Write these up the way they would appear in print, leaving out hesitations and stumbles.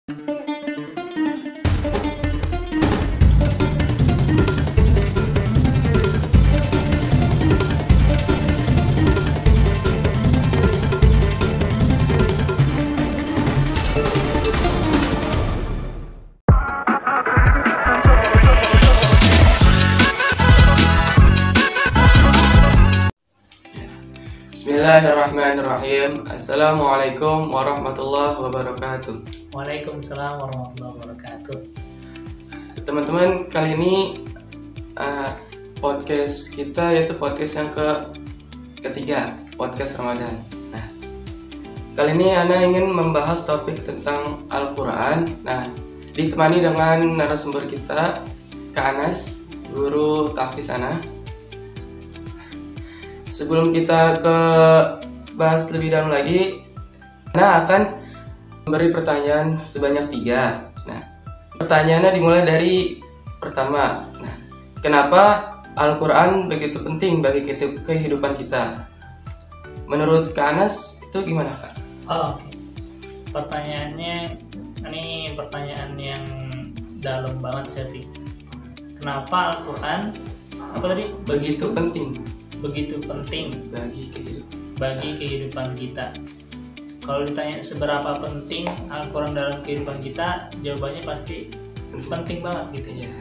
Bismillahirrahmanirrahim. Assalamualaikum warahmatullahi wabarakatuh. Waalaikumsalam warahmatullahi wabarakatuh. Teman-teman, kali ini podcast kita yaitu podcast yang ketiga, podcast Ramadan. Nah, kali ini Ana ingin membahas topik tentang Al-Quran. Nah, ditemani dengan narasumber kita, Kak Anas, guru tahfiz Ana. Sebelum kita ke bahas lebih dalam lagi, Ana akan memberi pertanyaan sebanyak 3. Nah, pertanyaannya dimulai dari pertama. Nah, kenapa Al-Quran begitu penting bagi kehidupan kita? Menurut Kak Anas itu gimana, Kak? Oh, pertanyaannya ini pertanyaan yang dalam banget, Syafiq. Kenapa Al-Quran Begitu penting bagi kehidupan kita? Kalau ditanya seberapa penting Al-Quran dalam kehidupan kita, jawabannya pasti penting banget gitu ya.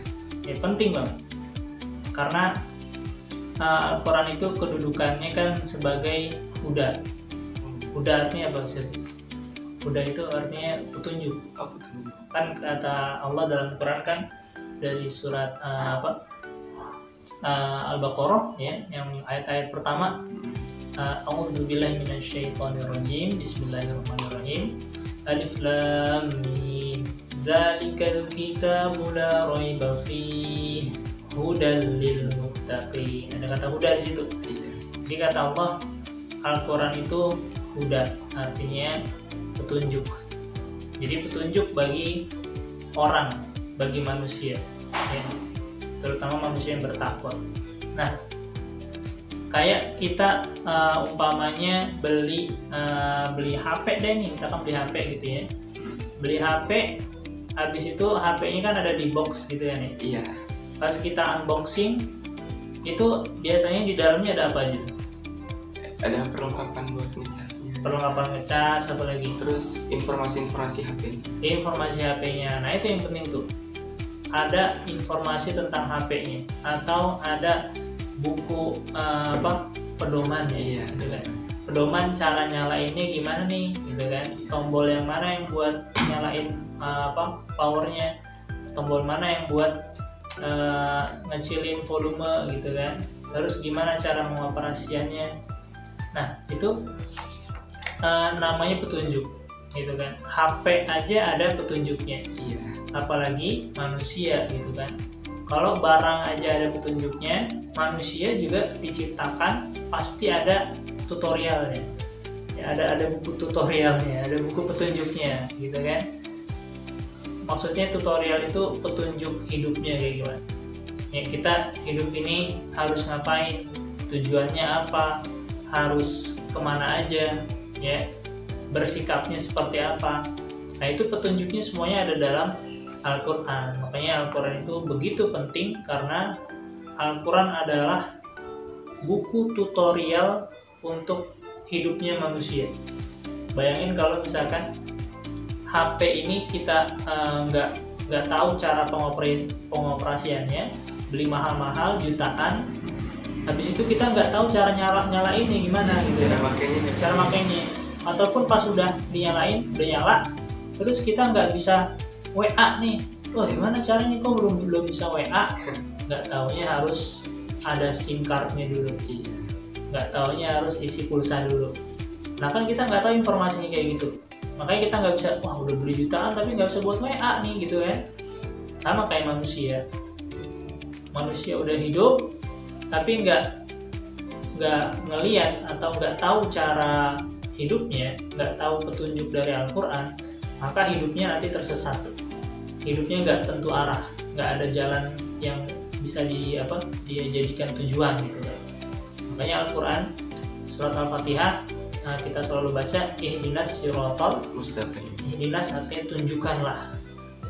Ya, penting banget. Karena Al-Quran itu kedudukannya kan sebagai huda. Huda artinya apa sih? Huda itu artinya petunjuk. Kan kata Allah dalam Quran kan dari surat Al-Baqarah ya, yang ayat-ayat pertama, A'udzubillahi minasyaitonirrajim, Bismillahirrahmanirrahim, Alif Lam Mim, Dzalikal kitabu la raiba fihi hudal lil muttaqin. Ada kata huda di situ. Jadi kata Allah, Al-Quran itu huda, artinya petunjuk. Jadi petunjuk bagi orang, bagi manusia ya, terutama manusia yang bertakwa. Nah, kayak kita umpamanya beli HP deh nih, misalkan beli HP gitu ya. Beli HP, habis itu HP-nya kan ada di box gitu ya nih. Iya. Pas kita unboxing, itu biasanya di dalamnya ada apa aja tuh? Ada perlengkapan buat ngecasnya. Perlengkapan ngecas, apa lagi? Terus informasi HP. Informasi HP-nya. Nah, itu yang penting tuh. Ada informasi tentang HP-nya atau ada buku pedoman ya, gitu kan. Pedoman cara nyalainnya gimana nih, gitu kan. Tombol yang mana yang buat nyalain powernya, tombol mana yang buat ngecilin volume gitu kan. Terus gimana cara mengoperasiannya. Nah, itu namanya petunjuk gitu kan. HP aja ada petunjuknya. Iya. Apalagi Manusia gitu kan. Kalau barang aja ada petunjuknya, manusia juga diciptakan pasti ada tutorialnya. Ya, ada buku tutorialnya, ada buku petunjuknya gitu kan. Maksudnya tutorial itu petunjuk hidupnya kayak gimana. Ya, kita hidup ini harus ngapain, tujuannya apa, harus kemana aja, ya, bersikapnya seperti apa. Nah, itu petunjuknya semuanya ada dalam Al-Quran. Makanya Al-Quran itu begitu penting karena Al-Quran adalah buku tutorial untuk hidupnya manusia. Bayangin kalau misalkan HP ini kita nggak tahu cara pengoperasiannya, beli mahal-mahal jutaan, habis itu kita nggak tahu cara nyalainnya gimana gitu. Cara makainya. Ataupun pas udah dinyalain, udah nyala, terus kita nggak bisa WA nih, wah gimana caranya, kok belum bisa WA? Nggak taunya harus ada SIM cardnya dulu, nggak taunya harus isi pulsa dulu. Nah kan kita nggak tahu informasinya kayak gitu, makanya kita nggak bisa, wah udah beli jutaan tapi nggak bisa buat WA nih gitu kan. Sama kayak manusia udah hidup tapi nggak ngelihat atau nggak tahu cara hidupnya, nggak tahu petunjuk dari Al-Quran, maka hidupnya nanti tersesat. Hidupnya nggak tentu arah, nggak ada jalan yang bisa dia jadikan tujuan gitu kan. Makanya Al-Quran surat Al-Fatihah kita selalu baca ihdinas siratal mustaqim. Ihdinas artinya tunjukkanlah.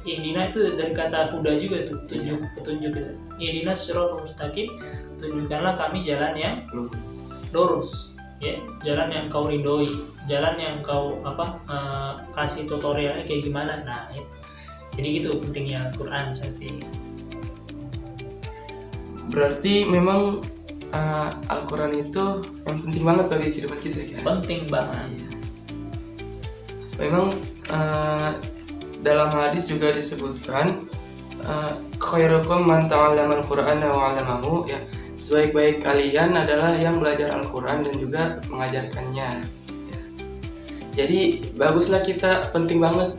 Ihdina itu dari kata kuda juga tuh, petunjuk gitu. Ihdinas siratal mustaqim, tunjukkanlah kami jalan yang lurus, ya, jalan yang kau ridhoi, jalan yang kau kasih tutorialnya kayak gimana. Nah, itu. Jadi gitu pentingnya Al-Qur'an, Syafi'i. Berarti memang Al-Qur'an itu yang penting banget bagi kehidupan kita kan? Penting banget. Iya. Memang dalam hadis juga disebutkan khairukum man ta'allama al-Qur'ana wa 'allamahu, ya, sebaik-baik kalian adalah yang belajar Al-Qur'an dan juga mengajarkannya, ya. Jadi baguslah kita, penting banget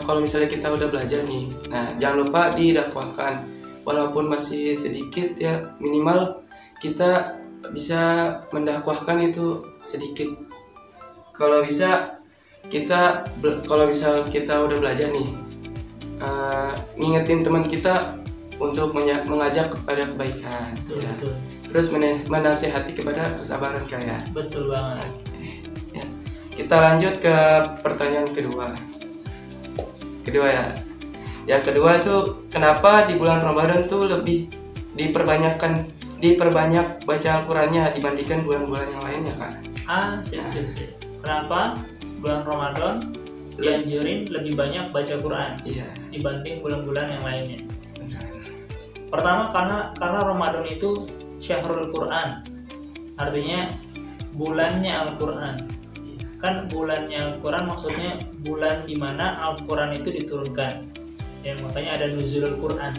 kalau misalnya kita udah belajar nih. Nah, jangan lupa didakwakan walaupun masih sedikit, ya, minimal kita bisa mendakwahkan itu sedikit. Kalau bisa kalau misal kita udah belajar nih, ngingetin teman kita untuk mengajak kepada kebaikan, Betul, ya. betul. Terus menasehati kepada kesabaran kalian. Betul banget. Ya. Kita lanjut ke pertanyaan kedua ya. Yang kedua tuh, kenapa di bulan Ramadan tuh lebih diperbanyak baca Al-Qur'annya dibandingkan bulan-bulan yang lainnya, Kak? Sip. Kenapa bulan Ramadan dianjurin lebih banyak baca Quran dibanding bulan-bulan yang lainnya? Pertama, karena Ramadan itu syahrul Quran, artinya bulannya Al-Quran. Kan bulannya Al-Quran maksudnya bulan dimana Al-Quran itu diturunkan, ya, makanya ada nuzulul Quran.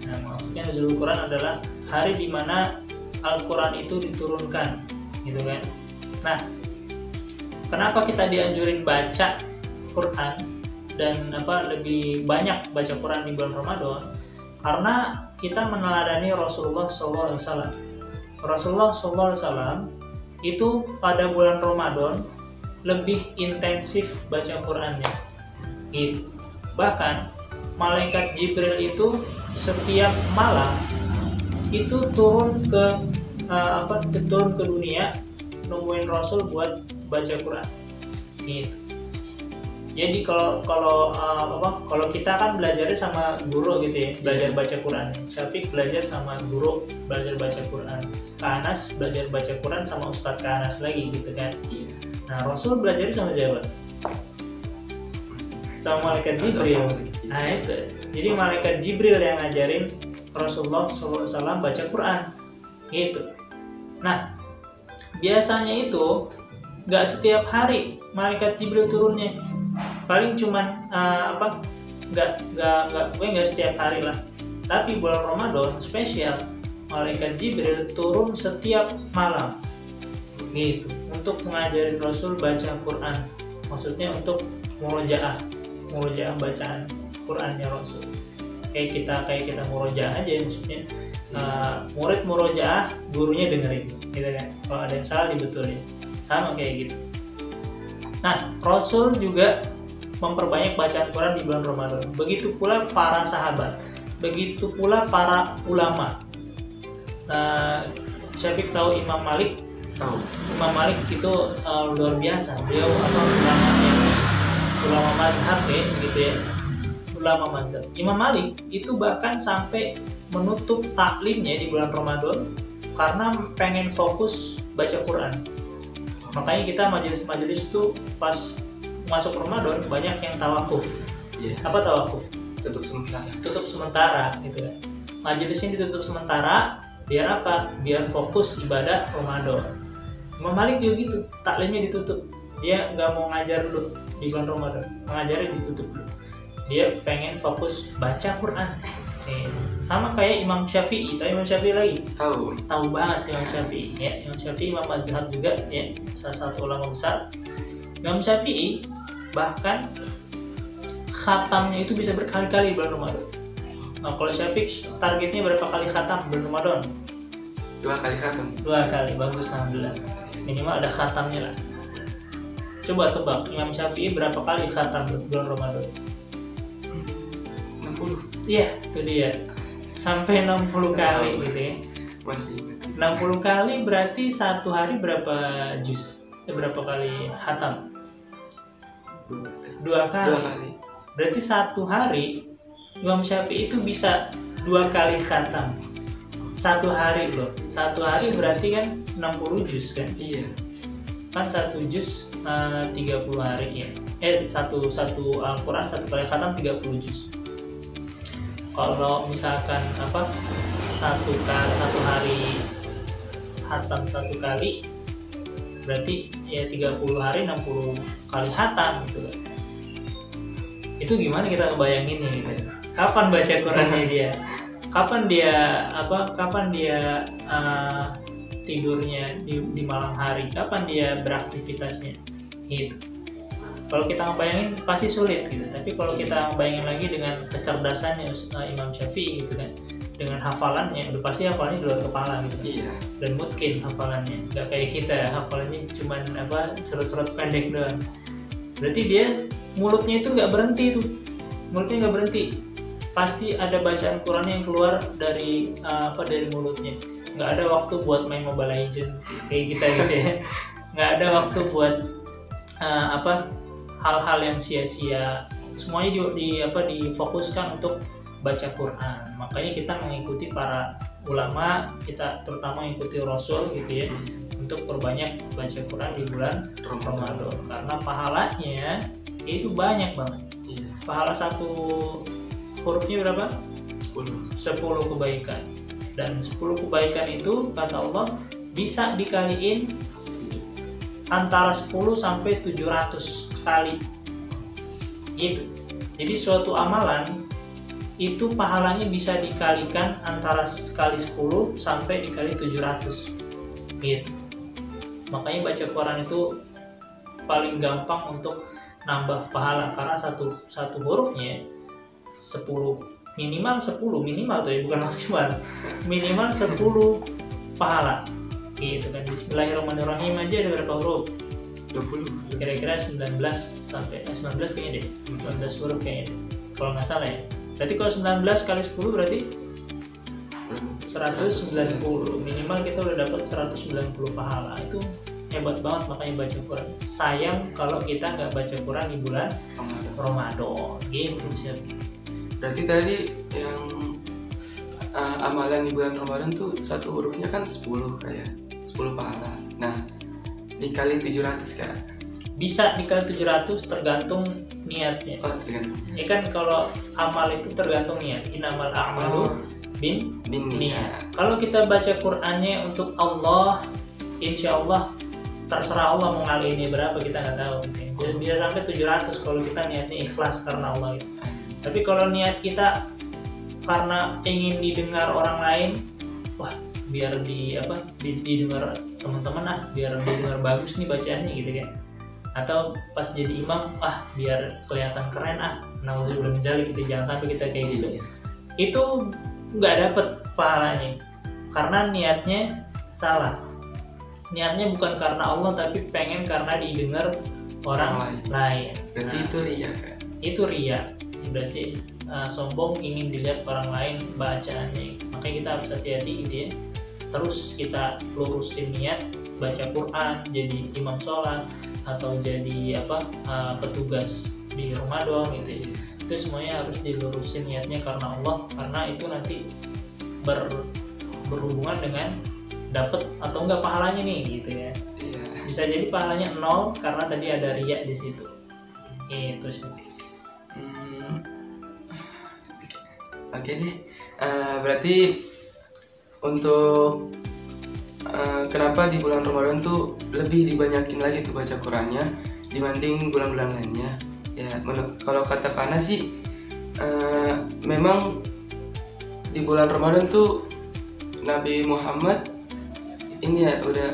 Nah, maksudnya nuzulul Quran adalah hari dimana Al-Quran itu diturunkan, gitu kan. Nah, kenapa kita dianjurin baca Quran dan lebih banyak baca Quran di bulan Ramadan? Karena kita meneladani Rasulullah SAW. Rasulullah SAW itu pada bulan Ramadan lebih intensif baca Qurannya. Gitu. Bahkan malaikat Jibril itu setiap malam itu turun ke dunia nungguin Rasul buat baca Quran. Gitu. Jadi kalau kita kan belajarnya sama guru gitu ya, belajar baca Quran. Syafiq belajar sama guru belajar baca Quran. Kak Anas belajar baca Quran sama Ustadz Kak Anas lagi gitu kan. Nah, Rasul belajar sama siapa? Sama malaikat Jibril. Nah itu. Jadi malaikat Jibril yang ngajarin Rasulullah SAW baca Quran. Gitu. Nah, biasanya itu nggak setiap hari malaikat Jibril turunnya. Paling cuman nggak setiap hari lah. Tapi bulan Ramadan spesial, malaikat Jibril turun setiap malam, gitu, untuk mengajarin Rasul baca Quran. Maksudnya untuk murojaah bacaan Qurannya Rasul. Kayak kita murojaah aja, maksudnya murid murojaah, gurunya dengerin, gitu kan. Kalau ada yang salah dibetulin, sama kayak gitu. Nah, Rasul juga memperbanyak bacaan Quran di bulan Ramadan. Begitu pula para sahabat, begitu pula para ulama. Syafiq tahu Imam Malik? Tahu. Imam Malik itu luar biasa. Beliau ulama mazhab ya, gitu ya. Ulama mazhab. Imam Malik itu bahkan sampai menutup taklimnya di bulan Ramadan karena pengen fokus baca Quran. Makanya kita majelis-majelis tuh pas masuk Ramadan banyak yang tawakuf. Apa tawakuf? Tutup sementara gitu kan. Majelisnya ditutup sementara biar apa? Biar fokus ibadah Ramadan. Imam Malik juga gitu, taklimnya ditutup. Dia nggak mau ngajar dulu di bulan Ramadan, ngajarnya ditutup dulu. Dia pengen fokus baca Quran. Sama kayak Imam Syafi'i. Tahu Imam Syafi'i lagi? Tahu banget Imam Syafi'i. Ya, Imam Syafi'i Imam mazhab juga ya, salah satu ulama besar. Imam Syafi'i bahkan khatamnya itu bisa berkali-kali bulan Ramadan. Nah, kalau Syafiq targetnya berapa kali khatam bulan Ramadan? 2 kali khatam. 2 kali, bagus, alhamdulillah. Minimal ada khatamnya lah. Coba tebak, Imam Syafi'i berapa kali khatam bulan Ramadan? 60. Iya, itu dia. Sampai 60 kali gitu ya. Masih 60 kali berarti satu hari berapa juz? Berapa kali khatam? 2 kali. 2 kali. Berarti satu hari Imam Syafi'i itu bisa 2 kali khatam. Satu hari loh. Satu hari berarti kan 60 juz kan? Iya. Kan 1 juz 30 hari ya. Satu Al-Quran satu kali khatam 30 juz. Kalau misalkan satu hari khatam satu kali, berarti ya 30 hari 60 kali khatam gitu kan. Itu gimana kita ngebayangin nih gitu. Kapan baca Qurannya dia? Kapan dia tidurnya di malam hari? Kapan dia beraktivitasnya? Gitu. Kalau kita ngebayangin pasti sulit gitu. Tapi kalau kita ngebayangin lagi dengan kecerdasannya Imam Syafi'i gitu kan, dengan hafalannya, udah pasti hafalannya di luar kepala gitu kan. Iya. Dan mungkin hafalannya nggak kayak kita, hafalannya cuman surat-surat pendek doang. Berarti dia mulutnya itu nggak berhenti tuh, mulutnya nggak berhenti. Pasti ada bacaan Quran yang keluar dari mulutnya. Nggak ada waktu buat main Mobile Legends kayak kita gitu ya. Nggak ada waktu buat hal-hal yang sia-sia. Semuanya difokuskan untuk baca Quran. Makanya kita mengikuti para ulama, kita terutama mengikuti Rasul gitu ya, untuk perbanyak baca Quran di bulan Ramadan. Karena pahalanya itu banyak banget. Iya. Pahala satu hurufnya berapa? 10 kebaikan. Dan 10 kebaikan itu kata Allah bisa dikaliin antara 10 sampai 700 kali. Gitu. Jadi suatu amalan itu pahalanya bisa dikalikan antara kali 10 sampai dikali 700. Gitu. Makanya baca Quran itu paling gampang untuk nambah pahala, karena satu hurufnya 10 minimal tuh ya, bukan maksimal. Minimal 10 pahala. Gitu kan. Bismillahirrahmanirrahim aja ada berapa huruf? 20. Kira-kira 19 kayaknya deh. 19 huruf kayaknya deh. Kalau nggak salah ya. Berarti kalau 19 kali 10 berarti 190. Minimal kita udah dapat 190 pahala. Itu hebat banget, makanya baca Quran. Sayang kalau kita nggak baca Quran di bulan Ramadan. Gitu sih. Berarti tadi yang amalan di bulan Ramadan tuh satu hurufnya kan 10 kayak 10 pahala. Nah, dikali 700 Kak. Bisa dikali 700 tergantung niatnya. Oh, tergantung. Ya kan kalau amal itu tergantung niat. Innamal a'malu bin niat. Kalau kita baca Qur'annya untuk Allah, insya Allah terserah Allah mau ngalihinnya berapa, kita nggak tahu. Bisa sampai 700 kalau kita niatnya ikhlas karena Allah gitu. Tapi kalau niat kita karena ingin didengar orang lain, wah biar didengar teman-teman biar didengar bagus nih bacaannya gitu kan. Atau pas jadi imam, biar kelihatan keren nauzubillah min dzalik, gitu. Jangan sampai kita kayak gitu. Itu nggak dapet pahalanya karena niatnya salah. Niatnya bukan karena Allah tapi pengen karena didengar orang lain. Berarti itu riya kan? Itu riya. Berarti sombong, ingin dilihat orang lain bacaannya. Makanya kita harus hati-hati gitu ya. Terus kita lurusin niat baca Quran, jadi imam sholat atau jadi petugas di Ramadan gitu ya. Itu semuanya harus dilurusin niatnya karena Allah, karena itu nanti berhubungan dengan dapat atau enggak pahalanya nih gitu ya. Bisa jadi pahalanya 0 karena tadi ada riya di situ. Itu sih. Oke deh. Berarti untuk kenapa di bulan Ramadan tuh lebih dibanyakin lagi tuh baca Qurannya dibanding bulan-bulan lainnya? Ya, kalau kata Kana sih memang di bulan Ramadan tuh Nabi Muhammad ini ya udah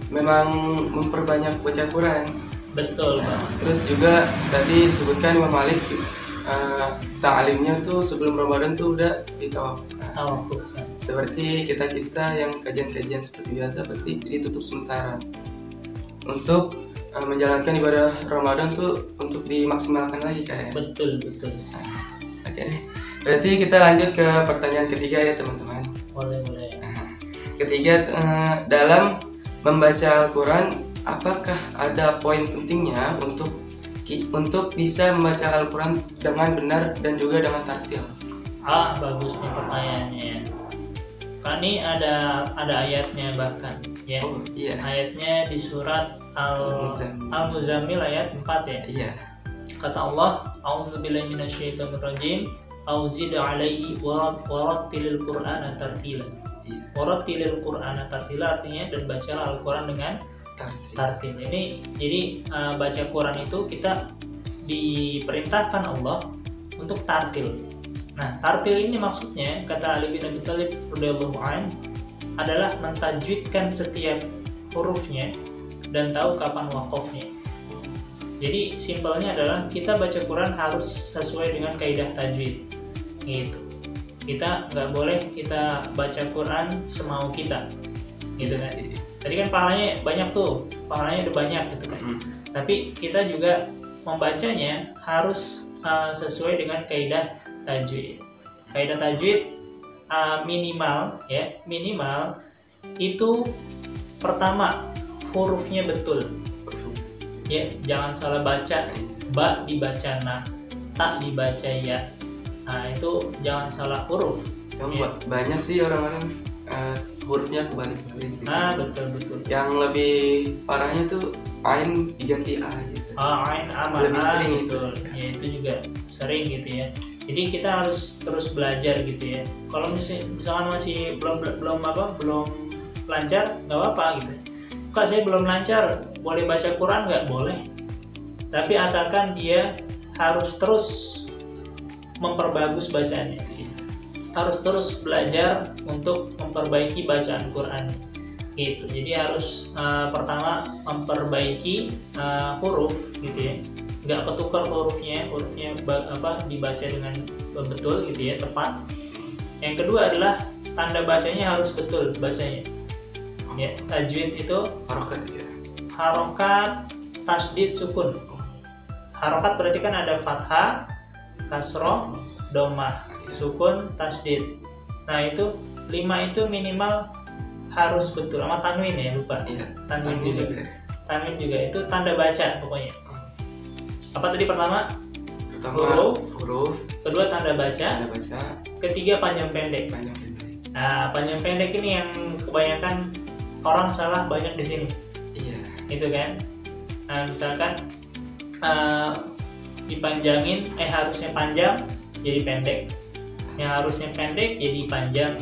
memang memperbanyak baca Quran. Betul, Pak. Terus juga tadi disebutkan Imam Malik ta'limnya tuh sebelum Ramadan tuh udah ditawakufkan. Seperti kita yang kajian-kajian seperti biasa pasti ditutup sementara untuk menjalankan ibadah Ramadan tuh untuk dimaksimalkan lagi kayak. Betul. Oke deh. Berarti kita lanjut ke pertanyaan ketiga ya teman-teman. Boleh. Ketiga, dalam membaca Al-Quran apakah ada poin pentingnya untuk untuk bisa membaca Al-Quran dengan benar dan juga dengan tartil? Bagus nih pertanyaannya. Kan ini ada ayatnya bahkan ya. Oh iya. Ayatnya di surat Al-Muzammil ayat 4 ya. Iya. Kata Allah, "A'udzubillahi minasyaitonirrajim, auzid 'alaihi warattilil Qur'ana tartila." Iya. Warattilil Qur'ana tartila artinya dan bacalah Al-Qur'an dengan tartil. Ini jadi baca Quran itu kita diperintahkan Allah untuk tartil. Nah, tartil ini maksudnya kata Ali bin Abi Thalib radhiyallahu anhu adalah mentajwidkan setiap hurufnya dan tahu kapan wakofnya. Jadi simpelnya adalah kita baca Quran harus sesuai dengan kaidah tajwid. Gitu. Kita nggak boleh kita baca Quran semau kita. Gitu kan. Tadi kan pahalanya banyak tuh, pahalanya udah banyak gitu kan. Tapi kita juga membacanya harus sesuai dengan kaidah tajwid. Kaidah tajwid minimal itu pertama hurufnya betul. Ya, jangan salah baca. Ba dibaca na, ta dibaca ya. Nah, itu jangan salah huruf. Banyak sih orang-orang hurufnya kebalik-balik gitu. Betul. Yang lebih parahnya tuh ain diganti a gitu. Ain a lebih sering gitu. Ya, itu juga sering gitu ya. Jadi kita harus terus belajar gitu ya. Kalau misalkan masih belum lancar, nggak apa-apa gitu. Kak, saya belum lancar, boleh baca Quran nggak? Boleh. Tapi asalkan dia harus terus memperbagus bacaannya. Harus terus belajar untuk memperbaiki bacaan Quran gitu. Jadi harus pertama memperbaiki huruf gitu ya, nggak ketukar hurufnya dibaca dengan betul gitu ya, tepat. Yang kedua adalah tanda bacanya harus betul bacanya ya. Tajwid itu harokat, tasdid, sukun. Harokat berarti kan ada fathah, kasroh, domah, sukun, tasdid. Nah itu 5 itu minimal harus betul. Sama tanwin ya, lupa. Iya, tanwin juga. Tanwin juga itu tanda baca pokoknya. Apa tadi pertama huruf, kedua tanda baca, ketiga panjang pendek. Nah, panjang pendek ini yang kebanyakan orang salah banyak di sini. Iya. Gitu kan. Nah, misalkan dipanjangin, harusnya panjang jadi pendek, yang harusnya pendek jadi panjang.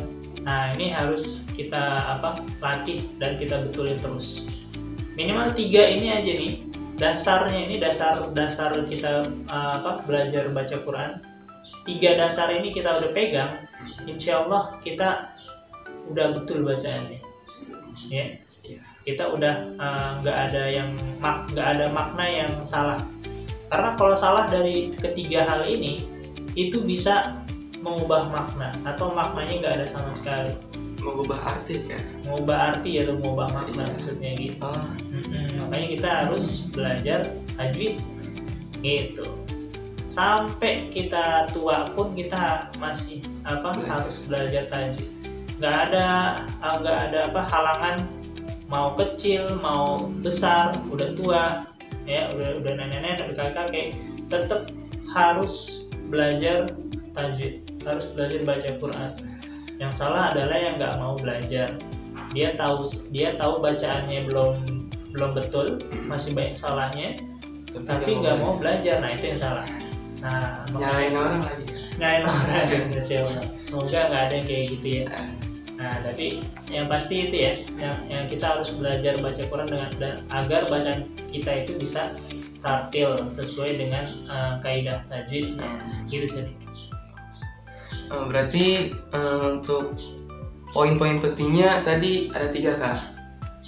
Nah, ini harus kita latih dan kita betulin terus. Minimal 3 ini aja nih dasarnya, ini dasar kita belajar baca Quran. 3 dasar ini kita udah pegang, insya Allah kita udah betul bacaannya ya. Kita udah nggak ada makna yang salah, karena kalau salah dari ketiga hal ini itu bisa mengubah makna atau maknanya nggak ada sama sekali. Mengubah arti kan? Mengubah arti atau mengubah makna, maksudnya gitu. Makanya kita harus belajar tajwid gitu. Sampai kita tua pun kita masih harus belajar tajwid. Nggak ada halangan, mau kecil mau besar, udah tua ya, udah nenek-nenek, udah kakek, tetap harus belajar tajwid, harus belajar baca Quran. Yang salah adalah yang nggak mau belajar. Dia tahu bacaannya belum betul, masih banyak salahnya, tapi nggak mau belajar. Nah, itu yang salah. Nah, nyalain orang lagi. Nyalain orang. Semoga nggak ada yang kayak gitu ya. Nah, tapi yang pasti itu ya, yang kita harus belajar baca Quran dan agar bacaan kita itu bisa tartil sesuai dengan kaidah tajwid. Gitu sih. Berarti untuk poin-poin pentingnya tadi ada 3 Kak.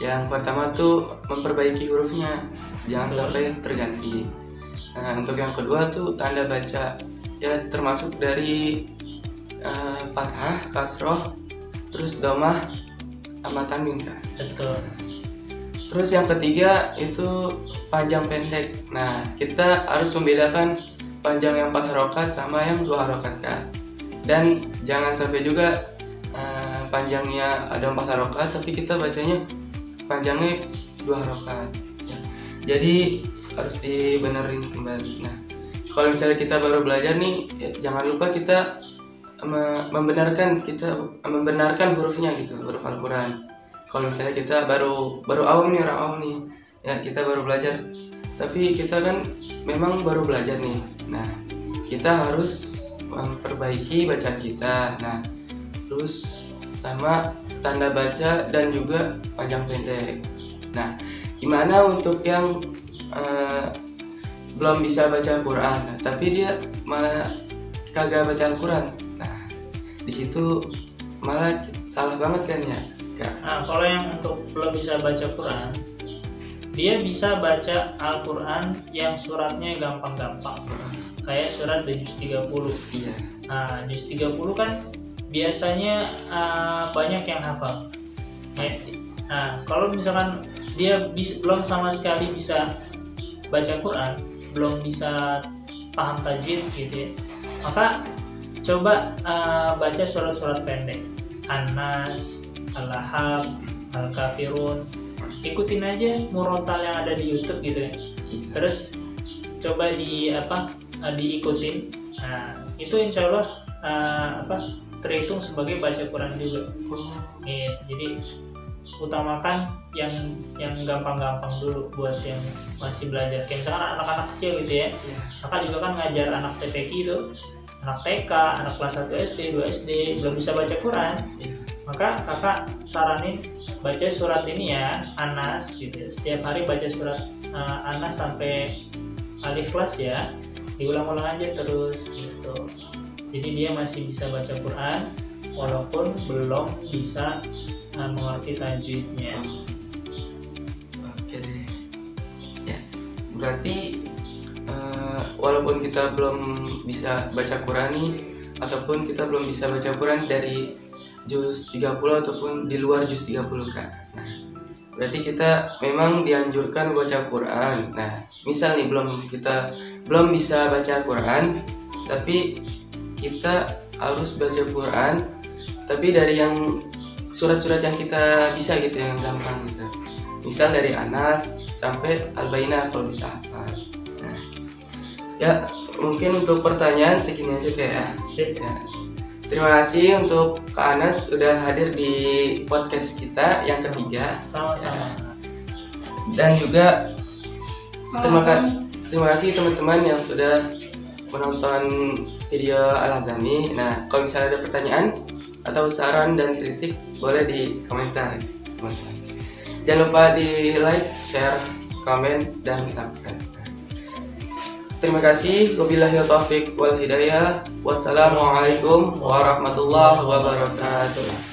Yang pertama tuh memperbaiki hurufnya, jangan sampai terganti. Nah, untuk yang kedua tuh tanda baca ya, termasuk dari fathah, kasroh, terus domah sama tanwin kan. Betul. Terus yang ketiga itu panjang pendek. Nah, kita harus membedakan panjang yang 4 harokat sama yang 2 harokat kan. Dan jangan sampai juga panjangnya ada 4 harokat tapi kita bacanya panjangnya 2 harokat ya. Jadi harus dibenerin kembali. Nah, kalau misalnya kita baru belajar nih, ya, jangan lupa kita membenarkan hurufnya gitu, huruf Al-Quran. Kalau misalnya kita baru awam nih, orang awam nih, ya kita baru belajar, tapi kita kan memang baru belajar nih. Nah, kita harus memperbaiki bacaan kita. Nah, terus sama tanda baca dan juga panjang pendek. Nah, gimana untuk yang belum bisa baca Al-Quran, nah, tapi dia malah kagak baca Al-Quran? Nah, di situ malah salah banget kan ya, Kak? Nah, kalau yang untuk belum bisa baca Quran, dia bisa baca Al-Quran yang suratnya gampang-gampang, kayak surat juz 30. Iya. Nah, juz 30 kan biasanya banyak yang hafal. Nah, kalau misalkan dia belum sama sekali bisa baca Quran, belum bisa paham tajwid gitu ya, maka coba baca surat-surat pendek, An-Nas, Al-Lahab, Al-Kafirun. Ikutin aja murotal yang ada di YouTube gitu ya. Terus coba diikutin. Nah, itu insya Allah terhitung sebagai baca Quran juga. Gitu. Jadi utamakan yang gampang-gampang dulu buat yang masih belajar. Kayak misalkan anak-anak kecil gitu ya. Kakak juga kan ngajar anak TPQ itu, anak TK, anak kelas 1 SD, 2 SD belum bisa baca Quran. Maka kakak saranin baca surat ini ya, An-Nas gitu. Setiap hari baca surat An-Nas sampai alif kelas ya. Diulang-ulang aja terus gitu. Jadi dia masih bisa baca Quran walaupun belum bisa mengerti tajwidnya. Oke deh. Ya, berarti walaupun kita belum bisa baca Quran nih, ataupun kita belum bisa baca Quran dari juz 30 ataupun di luar juz 30 Kak. Nah, berarti kita memang dianjurkan baca Quran. Nah, misal nih belum bisa baca Quran, tapi kita harus baca Quran, tapi dari yang surat-surat yang kita bisa gitu, yang gampang gitu. Misal dari Anas sampai Al-Bainah kalau bisa hafal. Nah, ya mungkin untuk pertanyaan segini aja kayak ya. Terima kasih untuk Kak Anas sudah hadir di podcast kita yang ketiga. Sama-sama. Dan juga terima kasih teman-teman yang sudah menonton video Al-Azami. Nah, kalau misalnya ada pertanyaan atau saran dan kritik, boleh di komentar, teman-teman. Jangan lupa di like, share, komen, dan subscribe. Terima kasih. Wabillahi taufiq wal hidayah. Wassalamualaikum warahmatullahi wabarakatuh.